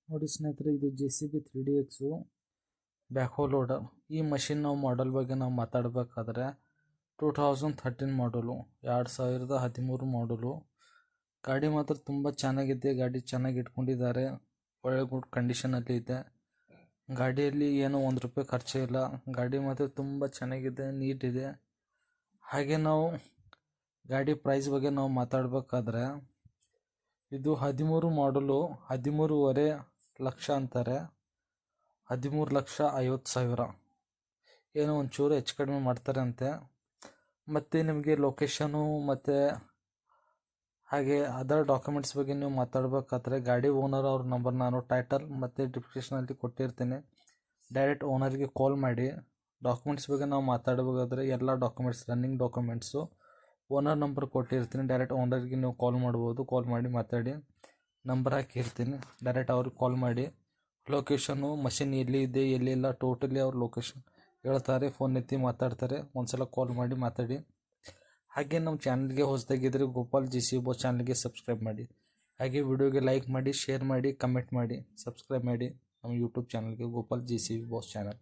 ನೋಡಿ ಸ್ನೇಹಿತರೆ, ಇದು JCB 3DX ಬ್ಯಾಕ್ಹೋ ಲೋಡರ್. ಈ ಮಷಿನ್ ನಾವು ಮಾಡಲ್ ಬಗ್ಗೆ ನಾವು ಮಾತಾಡಬೇಕಾದ್ರೆ 2013 ಮಾಡಲು, 2013 ಮಾಡಲು. ಗಾಡಿ ಮಾತ್ರ ತುಂಬ ಚೆನ್ನಾಗಿದೆ. ಗಾಡಿ ಚೆನ್ನಾಗಿ ಇಟ್ಕೊಂಡಿದ್ದಾರೆ, ಒಳ್ಳೆ ಗುಡ್ ಕಂಡೀಷನಲ್ಲಿ ಇದೆ. ಗಾಡಿಯಲ್ಲಿ ಏನೋ ₹1 ಖರ್ಚೇ ಇಲ್ಲ. ಗಾಡಿ ಮಾತ್ರ ತುಂಬ ಚೆನ್ನಾಗಿದೆ, ನೀಟ್ ಇದೆ. ಹಾಗೆ ನಾವು ಗಾಡಿ ಪ್ರೈಸ್ ಬಗ್ಗೆ ನಾವು ಮಾತಾಡಬೇಕಾದ್ರೆ, ಇದು 13 ಮಾಡಲು 13.5 ಲಕ್ಷ ಅಂತಾರೆ. 13,50,000 ಏನೋ ಒಂಚೂರು ಹೆಚ್ಚು ಕಡಿಮೆ ಮಾಡ್ತಾರೆ ಅಂತೆ. ಮತ್ತು ನಿಮಗೆ ಲೊಕೇಶನು ಮತ್ತು ಹಾಗೆ ಅದರ್ ಡಾಕ್ಯುಮೆಂಟ್ಸ್ ಬಗ್ಗೆ ನೀವು ಮಾತಾಡಬೇಕಾದ್ರೆ, ಗಾಡಿ ಓನರ್ ಅವ್ರ ನಂಬರ್ ನಾನು ಟೈಟಲ್ ಮತ್ತು ಡಿಸ್ಕ್ರಿಪ್ಷನಲ್ಲಿ ಕೊಟ್ಟಿರ್ತೀನಿ. ಡೈರೆಕ್ಟ್ ಓನರ್ಗೆ ಕಾಲ್ ಮಾಡಿ. ಡಾಕ್ಯುಮೆಂಟ್ಸ್ ಬಗ್ಗೆ ನಾವು ಮಾತಾಡಬೇಕಾದ್ರೆ ಎಲ್ಲ documents, running documents owner number ಕೊಟ್ಟಿರ್ತೀನಿ. ಡೈರೆಕ್ಟ್ ಓನರ್ಗೆ ನೀವು ಕಾಲ್ ಮಾಡ್ಬೋದು. ಕಾಲ್ ಮಾಡಿ ಮಾತಾಡಿ. ನಂಬರ್ ಹಾಕಿರ್ತೀನಿ, ಡೈರೆಕ್ಟ್ ಅವ್ರಿಗೆ ಕಾಲ್ ಮಾಡಿ. ಲೊಕೇಶನು, ಮಷಿನ್ ಎಲ್ಲಿ ಇದೆ ಎಲ್ಲಿಲ್ಲ ಟೋಟಲಿ ಅವ್ರ ಲೊಕೇಶನ್ ಹೇಳ್ತಾರೆ. ಫೋನ್ ಎತ್ತಿ ಮಾತಾಡ್ತಾರೆ. ಒಂದ್ಸಲ ಕಾಲ್ ಮಾಡಿ ಮಾತಾಡಿ. ಹಾಗೆ ನಮ್ಮ ಚಾನಲ್ಗೆ ಹೊಸದಾಗಿದ್ದರೆ ಗೋಪಾಲ್ JCB ಬಾಸ್ ಚಾನಲ್ಗೆ ಸಬ್ಸ್ಕ್ರೈಬ್ ಮಾಡಿ. ಹಾಗೆ ವಿಡಿಯೋಗೆ ಲೈಕ್ ಮಾಡಿ, ಶೇರ್ ಮಾಡಿ, ಕಮೆಂಟ್ ಮಾಡಿ, ಸಬ್ಸ್ಕ್ರೈಬ್ ಮಾಡಿ ನಮ್ಮ ಯೂಟ್ಯೂಬ್ ಚಾನಲ್ಗೆ ಗೋಪಾಲ್ JCB ಬಾಸ್ ಚಾನಲ್.